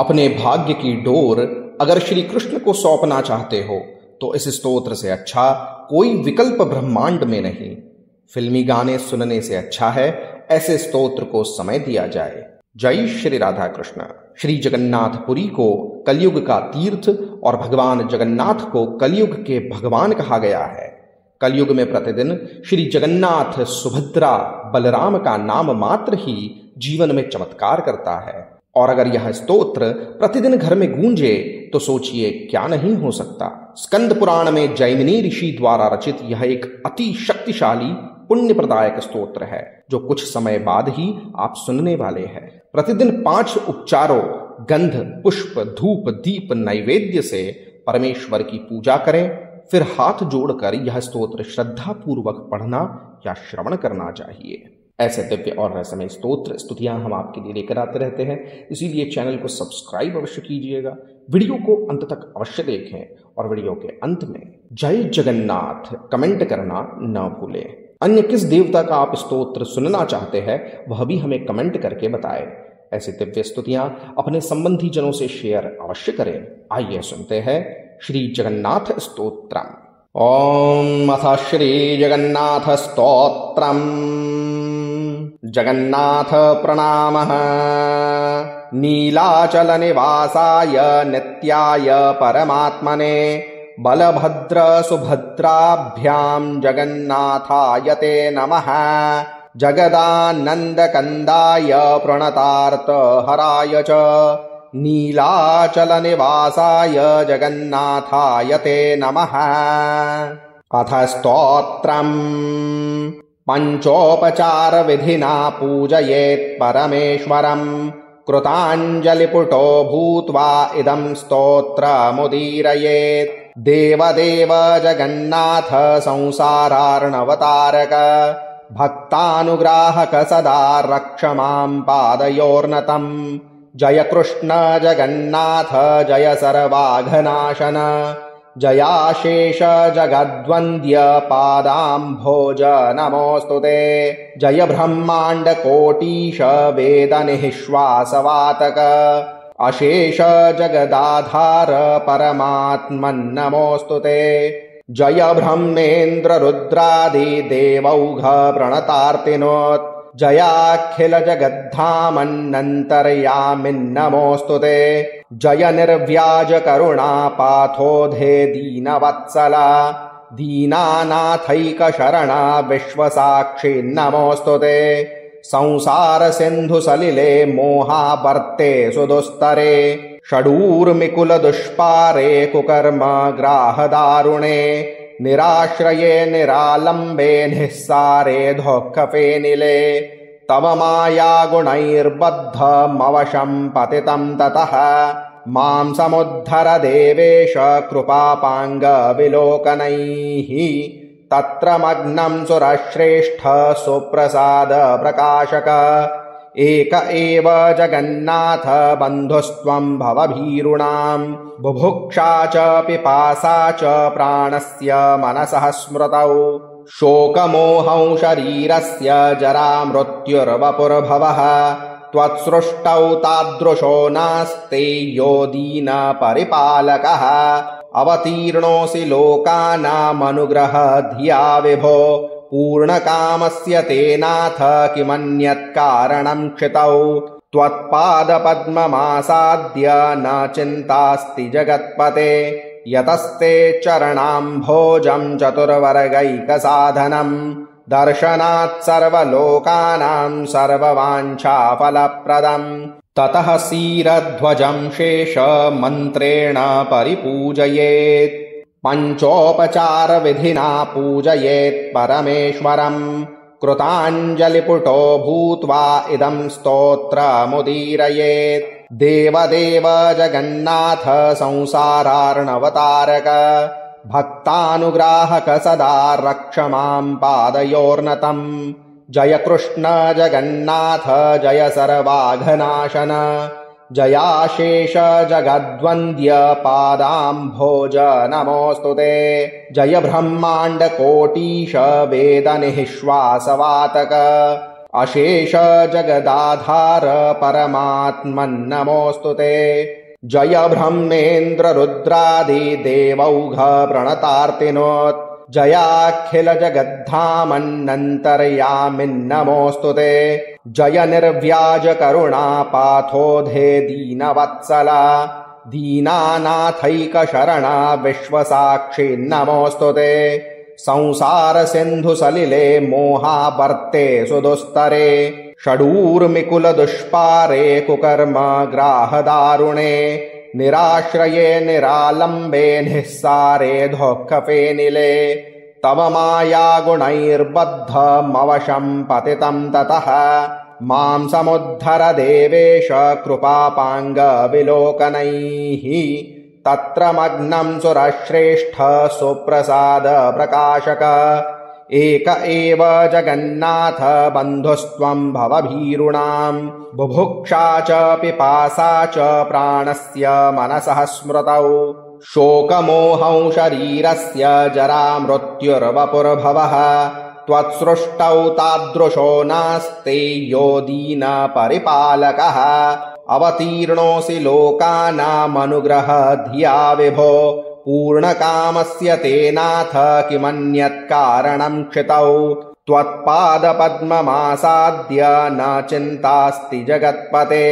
अपने भाग्य की डोर अगर श्री कृष्ण को सौंपना चाहते हो तो इस स्तोत्र से अच्छा कोई विकल्प ब्रह्मांड में नहीं। फिल्मी गाने सुनने से अच्छा है ऐसे स्तोत्र को समय दिया जाए। जय श्री राधा कृष्ण। श्री जगन्नाथपुरी को कलयुग का तीर्थ और भगवान जगन्नाथ को कलयुग के भगवान कहा गया है। कलयुग में प्रतिदिन श्री जगन्नाथ, सुभद्रा, बलराम का नाम मात्र ही जीवन में चमत्कार करता है। और अगर यह स्तोत्र प्रतिदिन घर में गूंजे तो सोचिए क्या नहीं हो सकता। स्कंद पुराण में जैमिनी ऋषि द्वारा रचित यह एक अति शक्तिशाली पुण्य प्रदायक स्तोत्र है जो कुछ समय बाद ही आप सुनने वाले हैं। प्रतिदिन 5 उपचारों गंध, पुष्प, धूप, दीप, नैवेद्य से परमेश्वर की पूजा करें। फिर हाथ जोड़कर यह स्तोत्र श्रद्धा पूर्वक पढ़ना या श्रवण करना चाहिए। ऐसे दिव्य और रहस्यमय स्तोत्र स्तुतियां हम आपके लिए लेकर आते रहते हैं, इसीलिए चैनल को सब्सक्राइब अवश्य कीजिएगा। वीडियो को अंत तक अवश्य देखें और वीडियो के अंत में जय जगन्नाथ कमेंट करना न भूलें। अन्य किस देवता का आप स्तोत्र सुनना चाहते हैं वह भी हमें कमेंट करके बताएं। ऐसी दिव्य स्तुतियां अपने संबंधी जनों से शेयर अवश्य करें। आइए सुनते हैं श्री जगन्नाथ स्तोत्रम। ओम अथ श्री जगन्नाथ स्तोत्रम। जगन्नाथ प्रणामः। नीलाचल निवासाय नित्याय परमात्मने बलभद्र सुभद्राभ्यां जगन्नाथाय ते नमः। जगदानंद कंदाय प्रणतार्त हराय च नीलाचल निवासाय जगन्नाथाय ते नमः। अथ स्तोत्रम्। पंचोपचार विधिना पूजयेत् परमेश्वरम्। कृताञ्जलिपुटो भूत्वा इदं स्तोत्रमुदीरयेत्। देवदेव जगन्नाथ संसारार्णवतारक भक्तानुग्राहक सदा रक्ष मां पादयोर्नतम्। जय कृष्ण जगन्नाथ जय सर्वाघनाशन। जयाशेष जगद्वन्द्य पादाम्भोज नमोस्तुते। जय ब्रह्मांड कोटीश वेद निःश्वासवातक। अशेष जगदाधार परमात्मन् नमोस्तुते। जय ब्रह्मेन्द्र रुद्रादि देवौघ प्रणतार्तिनोत्। जयाखिल जगद्धामन्नन्तर्यामिन्नमोस्तुते। जय निर्व्याज करुणा पाथोधे दीनवत्सला। दीनानाथैक शरणा विश्वसाक्षी नमोस्तुते। संसार सिंधु सलिले मोहावर्ते सुदुस्तरे। षडूर्मिकुल दुष्पारे कुकर्म ग्राह दारुणे। निराश्रये निरालंबे निस्सारे धोक्खफेनिले। तव माया गुणैर्बद्धमवशं पतितं ततः। मां समुद्धर देवेश कृपापांग विलोकनैः। तत्र मग्नं सुरश्रेष्ठ सुप्रसाद प्रकाशक। एक एव जगन्नाथ बन्धुस्त्वं भवभीरूणां। बुभुक्षा च पिपासा च प्राणस्य मनसः स्मृतौ। शोकमोहौ शरीरस्य जरा मृत्युर्वपुर्भवः। त्वत्सृष्टौ तादृशो नास्ति यो दीन परिपालकः। अवतीर्णोऽसि लोकानामनुग्रह धिया विभो। पूर्णकामस्य ते नाथ किमन्यत् कारणं क्षितौ। त्वत्पादपद्ममासाद्य न चिन्तास्ति जगत्पते। यतस्ते चरणाम्भोजं चतुर्वर्गैकसाधनम्। दर्शनात् सर्वलोकानां सर्ववाञ्छाफलप्रदम्। ततः क्षीरध्वजं शेष मन्त्रेण परिपूजयेत्। पंचोपचार विधिना पूजयेत् परमेश्वरम्। कृताञ्जलिपुटो भूत्वा इदं स्तोत्रमुदीरयेत्। देवदेव जगन्नाथ संसारार्णवतारक भक्तानुग्राहक सदा रक्ष मां पादयोर्नतम्। जय कृष्ण जगन्नाथ जय सर्वाघनाशन। जयाशेष जगद्वन्द्य पादाम्भोज नमोस्तुते। जय ब्रह्मांड कोटीश वेद निःश्वासवातक। अशेष जगदाधार परमात्मन्नमोऽस्तु ते। जय ब्रह्मेन्द्र रुद्रादि देवौघ प्रणतार्तिनोत् जयाखिल जगद्धामन्नन्तर्यामिन्नमोऽस्तु ते। जय निर्व्याज करुणा पाथोधे दीनवत्सला दीनानाथैक शरणा विश्वसाक्षी नमोऽस्तु ते। संसार सिन्धु सलिले मोहावर्ते सुदुस्तरे षडूर्मिकुल दुष्पारे कुकर्म ग्राहदारुणे निराश्रये निरालम्बे निःसारे धोक्खफेनिले तव माया गुणैर्बद्धमवशं पतितं ततः मां समुद्धर देवेश कृपापाङ्ग विलोकनैः तत्र मग्नं सुरश्रेष्ठ सुप्रसाद प्रकाशक एक एव जगन्नाथ बन्धुस्त्वं भवभीरूणां बुभुक्षा च पिपासा च प्राणस्य मनसः स्मृतौ शोकमोहौ शरीरस्य जरामृत्युर्वपुर्भवः त्वत्सृष्टौ तादृशो नास्ति यो दीन परिपालकः अवतीर्णोऽसि लोकानामनुग्रह धिया विभो पूर्णकामस्य ते नाथ किमन्यत् कारणं क्षितौ त्वत्पादपद्ममासाद्य न चिन्तास्ति जगत्पते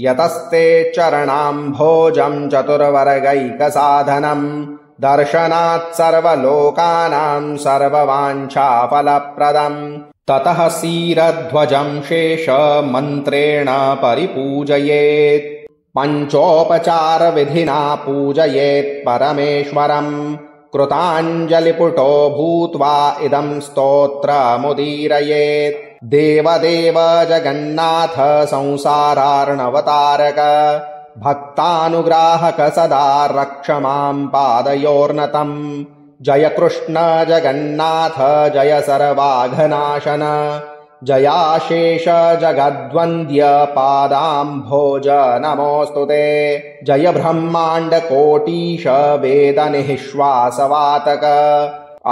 यतस्ते चरणाम्भोजं चतुर्वर्गैकसाधनं दर्शनात् सर्वलोकानां सर्ववाञ्छाफलप्रदम् ततः क्षीरध्वजं शेषमन्त्रेण परिपूजयेत् पञ्चोपचारविधिना पूजयेत् परमेश्वरम् कृताञ्जलिपुटो भूत्वा इदं स्तोत्रमुदीरयेत् देवदेव जगन्नाथ संसारार्णवतारक भक्तानुग्राहक सदा रक्ष मां पादयोर्नतम् जय कृष्ण जगन्नाथ जय सर्वाघनाशन जयाशेष जगद्वन्द्य पादाम्भोज नमोऽस्तु ते। जय ब्रह्माण्ड कोटीश वेद निःश्वासवातक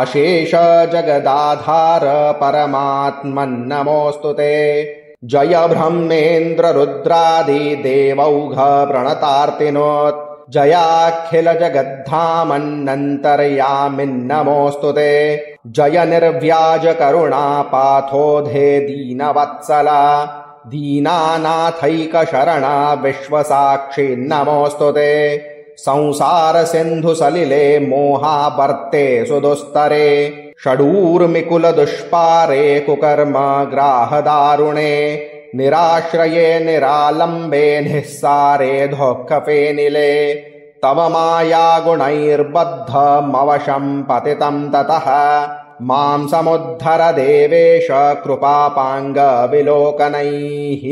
अशेष जगदाधार परमात्मन्नमोऽस्तु ते। जय ब्रह्मेन्द्र रुद्रादि देवौघ प्रणतार्तिनोत् जयाखिल जगद्धामन्नन्तर्यामिन्नमोऽस्तु ते। जय निर्व्याज करुणा पाथोधे दीनवत्सला दीनानाथैक शरणा विश्वसाक्षी नमोऽस्तु ते। संसार सिन्धु सलिले मोहावर्ते सुदुस्तरे षडूर्मिकुल दुष्पारे कुकर्म ग्राहदारुणे निराश्रये निरालम्बे निःसारे धोक्खफेनिले तव माया गुणैर्बद्धमवशं पतितं ततः मां समुद्धर देवेश कृपापाङ्ग विलोकनैः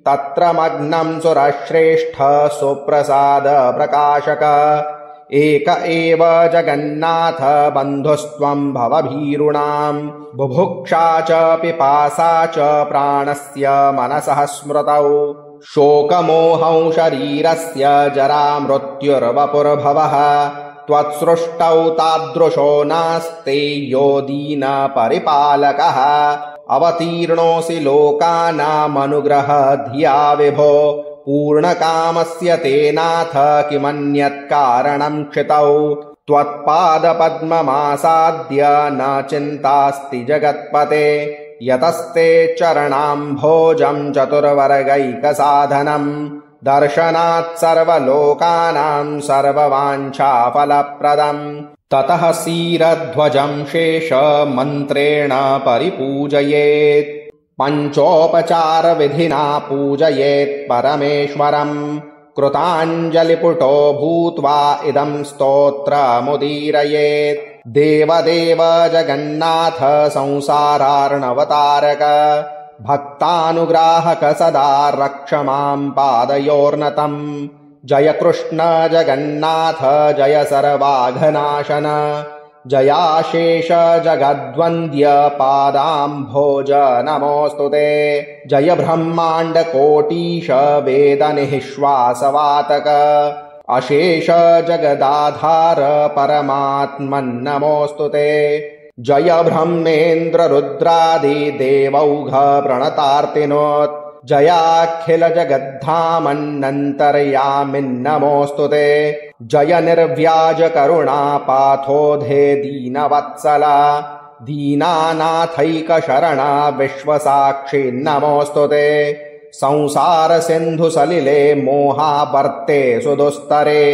तत्र मग्नं सुरश्रेष्ठ सुप्रसाद प्रकाशक एक एव जगन्नाथ बन्धुस्त्वं भवभीरूणां बुभुक्षा च पिपासा च प्राणस्य मनसः स्मृतौ शोकमोहौ शरीरस्य जरामृत्युर्वपुर्भवः त्वत्सृष्टौ तादृशो नास्ति यो दीन परिपालकः अवतीर्णोऽसि लोकानामनुग्रह धिया विभो पूर्णकामस्य ते नाथ किमन्यत् कारणं क्षितौ त्वत्पादपद्ममासाद्य न चिन्तास्ति जगत्पते यतस्ते चरणाम्भोजं चतुर्वर्गैकसाधनं दर्शनात् सर्वलोकानां सर्ववाञ्छाफलप्रदम् ततः क्षीरध्वजं शेषमन्त्रेण परिपूजयेत् पञ्चोपचारविधिना पूजयेत् परमेश्वरम् कृताञ्जलिपुटो भूत्वा इदं स्तोत्रमुदीरयेत् देवदेव जगन्नाथ संसारार्णवतारक भक्तानुग्राहक सदा रक्ष मां पादयोर्नतम् जय कृष्ण जगन्नाथ जय सर्वाघनाशन जयाशेष जगद्वन्द्य पादाम्भोज नमोऽस्तु ते। जय ब्रह्माण्ड कोटीश वेद निःश्वासवातक अशेष जगदाधार परमात्मन्नमोऽस्तु ते। जय ब्रह्मेन्द्र रुद्रादि देवौघ प्रणतार्तिनोत् जयाखिल जगद्धामन्नन्तर्यामिन्नमोऽस्तुते जय निर्व्याज करुणापाथोधे दीनवत्सला दीनानाथैकशरणा विश्वसाक्षी नमोऽस्तुते संसार सिन्धु सलिले मोहावर्ते सुदुस्तरे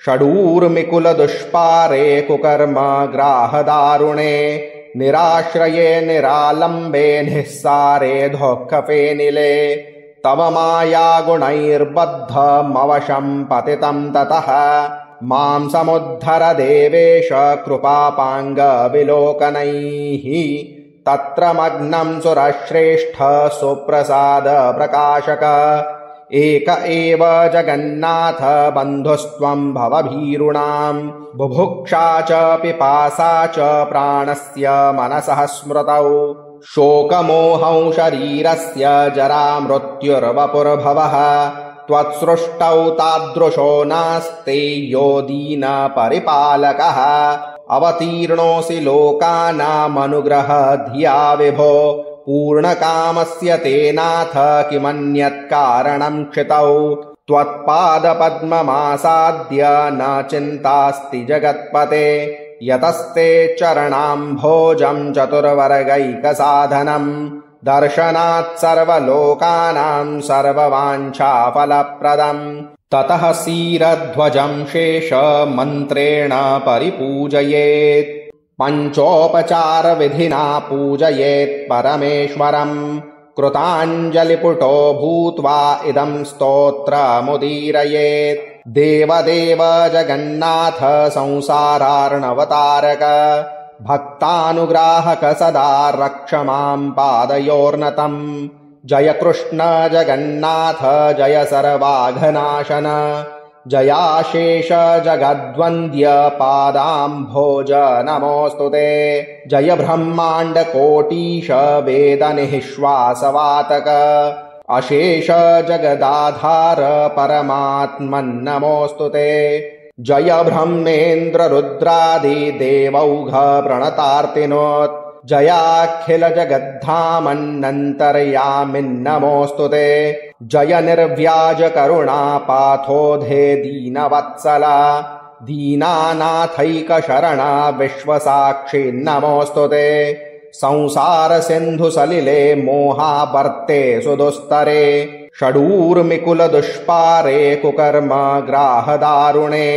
षडूर्मिकुल दुष्पारे कुकर्म ग्राहदारुणे निराश्रये निरालम्बे निःसारे धोक्खफेनिले तव माया गुणैर्बद्धमवशं पतितं ततः मां समुद्धर देवेश कृपापाङ्ग विलोकनैः तत्र मग्नं सुरश्रेष्ठ सुप्रसाद प्रकाशक एक एव जगन्नाथ बन्धुस्त्वं भवभीरूणां बुभुक्षा च पिपासा च प्राणस्य मनसः स्मृतौ शोकमोहौ शरीरस्य जरामृत्युर्वपुर्भवः त्वत्सृष्टौ तादृशो नास्ति यो दीनपरिपालकः अवतीर्णोऽसि लोकानामनुग्रह धिया विभो पूर्णकामस्य ते नाथ किमन्यत् कारणं क्षितौ त्वत्पादपद्ममासाद्य न चिन्तास्ति जगत्पते यतस्ते चरणाम्भोजं चतुर्वर्गैकसाधनं दर्शनात् सर्वलोकानां सर्ववाञ्छाफलप्रदम् ततः क्षीरध्वजं शेषमन्त्रेण परिपूजयेत् पञ्चोपचारविधिना पूजयेत् परमेश्वरम् कृताञ्जलिपुटो भूत्वा इदं स्तोत्रमुदीरयेत् देवदेव जगन्नाथ संसारार्णवतारक भक्तानुग्राहक सदा रक्ष मां पादयोर्नतम् जय कृष्ण जगन्नाथ जय सर्वाघनाशन जयाशेष जगद्वन्द्य पादाम्भोज नमोऽस्तुते जय ब्रह्माण्ड कोटीश वेदनिःश्वासवातक अशेष जगदाधार परमात्मन्नमोऽस्तुते जय ब्रह्मेन्द्र रुद्रादि देवौघ प्रणतार्तिनोत् जयाखिल जगद्धामन्नन्तर्यामिन्नमोऽस्तुते जय निर्व्याज करुणापाथोधे दीनवत्सला दीनानाथैकशरणा विश्वसाक्षी नमोऽस्तुते संसार सिन्धु सलिले मोहावर्ते सुदुस्तरे षडूर्मिकुल दुष्पारे कुकर्म ग्राहदारुणे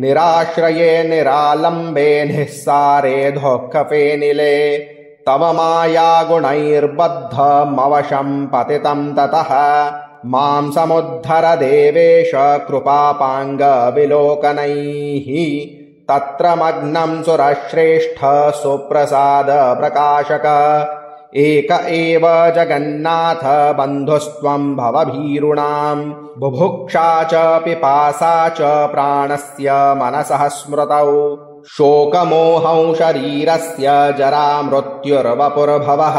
निराश्रये निरालम्बे निःसारे धोक्खफेनिले तव माया गुणैर्बद्धमवशं पतितं ततः मां समुद्धर देवेश कृपापाङ्ग विलोकनैः तत्र मग्नं सुरश्रेष्ठ सुप्रसाद प्रकाशक एक एव जगन्नाथ बन्धुस्त्वं भवभीरूणां बुभुक्षा च पिपासा च प्राणस्य मनसः स्मृतौ शोकमोहौ शरीरस्य जरामृत्युर्वपुर्भवः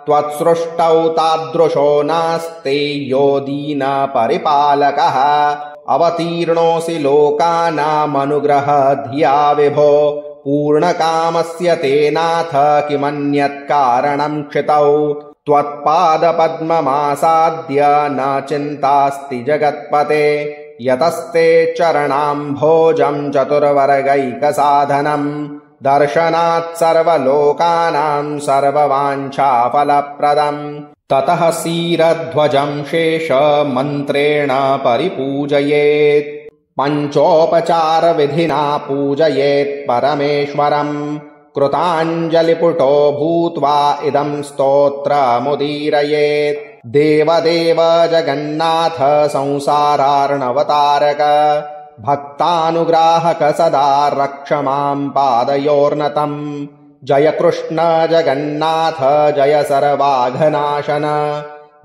त्वत्सृष्टौ तादृशो नास्ति यो दीनपरिपालकः अवतीर्णोऽसि लोकानामनुग्रह धिया विभो पूर्णकामस्य ते नाथ किमन्यत् कारणं क्षितौ त्वत्पादपद्ममासाद्य न चिन्तास्ति जगत्पते यतस्ते चरणाम्भोजं चतुर्वर्गैकसाधनं दर्शनात् सर्वलोकानां सर्ववाञ्छाफलप्रदम् ततः क्षीरध्वजं शेषमन्त्रेण परिपूजयेत् पञ्चोपचारविधिना पूजयेत् परमेश्वरम् कृताञ्जलिपुटो भूत्वा इदं स्तोत्रमुदीरयेत् देवदेव जगन्नाथ संसारार्णवतारक भक्तानुग्राहक सदा रक्ष मां पादयोर्नतम् जय कृष्ण जगन्नाथ जय सर्वाघनाशन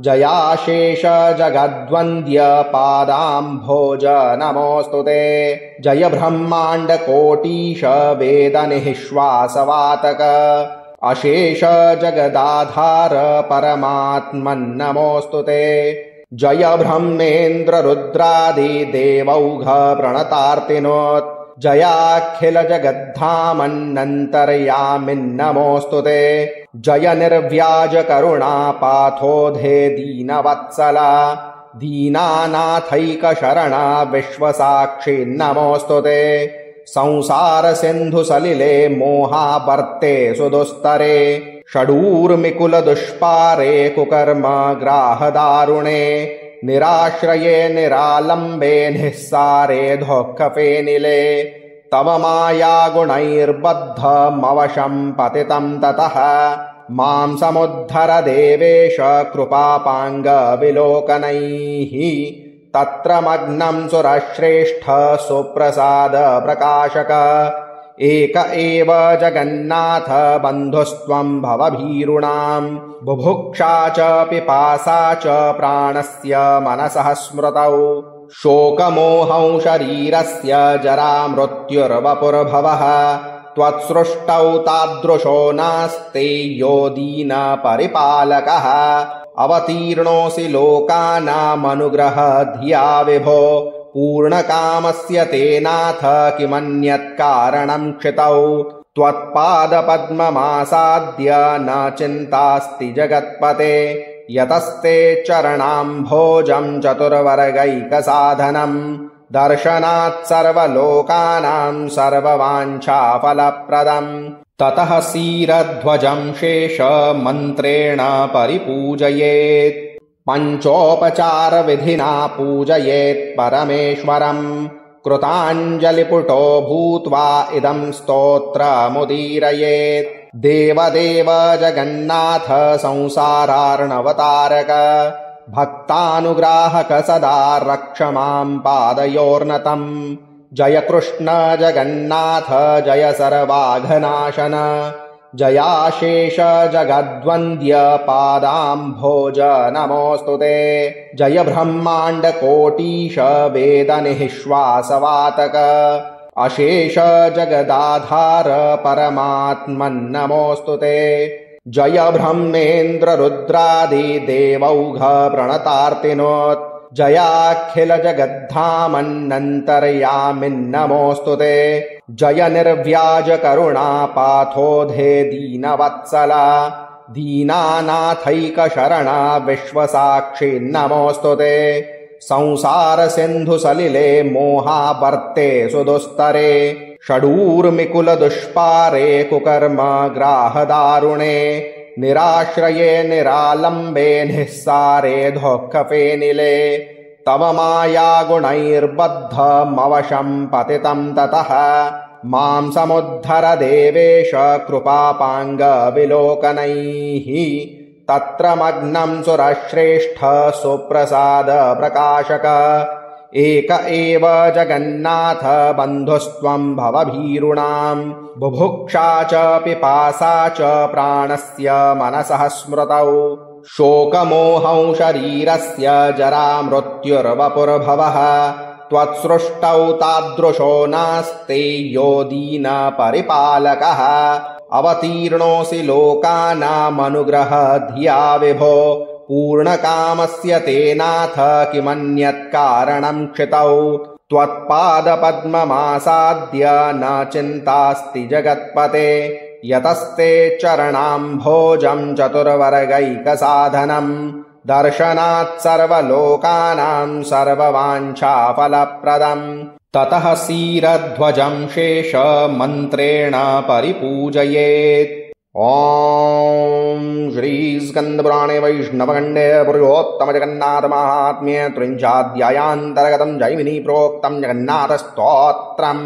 जयाशेष जगद्वन्द्य पादाम्भोज नमोऽस्तुते जय ब्रह्माण्ड कोटीश वेदनिःश्वासवातक अशेष जगदाधार परमात्मन्नमोऽस्तुते जय ब्रह्मेन्द्र रुद्रादि देवौघ प्रणतार्तिनोत् जयाखिल जगद्धामन्नन्तर्यामिन्नमोऽस्तुते जय निर्व्याज करुणापाथोधे दीनवत्सला दीनानाथैकशरणा विश्वसाक्षी नमोऽस्तुते संसार सिन्धु सलिले मोहावर्ते सुदुस्तरे षडूर्मिकुल दुष्पारे कुकर्म ग्राहदारुणे निराश्रये निरालम्बे निःसारे धोक्खफेनिले तव माया गुणैर्बद्धमवशं पतितं ततः मां समुद्धर देवेश कृपापाङ्गविलोकनैः तत्र मग्नं सुरश्रेष्ठ सुप्रसाद प्रकाशक एक एव जगन्नाथ बन्धुस्त्वं भवभीरूणां बुभुक्षा च पिपासा च प्राणस्य मनसः स्मृतौ शोकमोहौ शरीरस्य जरामृत्युर्वपुर्भवः त्वत्सृष्टौ तादृशो नास्ते यो दीनपरिपालकः अवतीर्णोऽसि लोकानामनुग्रह धिया विभो पूर्णकामस्य ते नाथ किमन्यत्कारणं क्षितौ त्वत्पादपद्ममासाद्य न चिन्तास्ति जगत्पते यतस्ते चरणाम्भोजं चतुर्वर्गैकसाधनं दर्शनात् सर्वलोकानां सर्ववाञ्छाफलप्रदम् ततः क्षीरध्वजं शेषमन्त्रेण परिपूजयेत् पञ्चोपचारविधिना पूजयेत् परमेश्वरम् कृताञ्जलिपुटो भूत्वा इदं स्तोत्रमुदीरयेत् देवदेव जगन्नाथ संसारार्णवतारक भक्तानुग्राहक सदा रक्ष मां पादयोर्नतम् जय कृष्ण जगन्नाथ जय सर्वाघनाशन जयाशेष जगद्वन्द्य पादाम्भोज नमोऽस्तुते जय ब्रह्माण्ड कोटीश वेदनिःश्वासवातक अशेष जगदाधार परमात्मन्नमोऽस्तुते जय ब्रह्मेन्द्र रुद्रादि देवौघ प्रणतार्तिनोत् जयाखिल जगद्धामन्नन्तर्यामिन्नमोऽस्तुते जय निर्व्याज करुणापाथोधे दीनवत्सला दीनानाथैकशरणा विश्वसाक्षी नमोऽस्तुते संसार सिन्धु सलिले मोहावर्ते सुदुस्तरे षडूर्मिकुल दुष्पारे कुकर्म ग्राहदारुणे निराश्रये निरालम्बे निःसारे धोक्खफेनिले तव माया गुणैर्बद्धमवशं पतितं ततः मां समुद्धर देवेश कृपापाङ्गविलोकनैः तत्र मग्नं सुरश्रेष्ठ सुप्रसाद प्रकाशक एक एव जगन्नाथ बन्धुस्त्वं भवभीरूणां बुभुक्षा च पिपासा च प्राणस्य मनसः स्मृतौ शोकमोहौ शरीरस्य जरामृत्युर्वपुर्भवः त्वत्सृष्टौ तादृशो नास्ते यो दीनपरिपालकः अवतीर्णोऽसि लोकानामनुग्रह धिया विभो पूर्णकामस्य ते नाथ किमन्यत्कारणं क्षितौ त्वत्पादपद्ममासाद्य न चिन्तास्ति जगत्पते यतस्ते चरणाम्भोजं चतुर्वर्गैकसाधनं दर्शनात् सर्वलोकानां सर्ववाञ्छाफलप्रदम् ततः क्षीरध्वजं शेषमन्त्रेण परिपूजयेत् ॐ श्री स्कन्दपुराणे वैष्णवखण्डे पुरुषोत्तमजगन्नाथमाहात्म्ये त्रिंशाध्यायान्तर्गतं जैमिनी प्रोक्तं जगन्नाथस्तोत्रम्।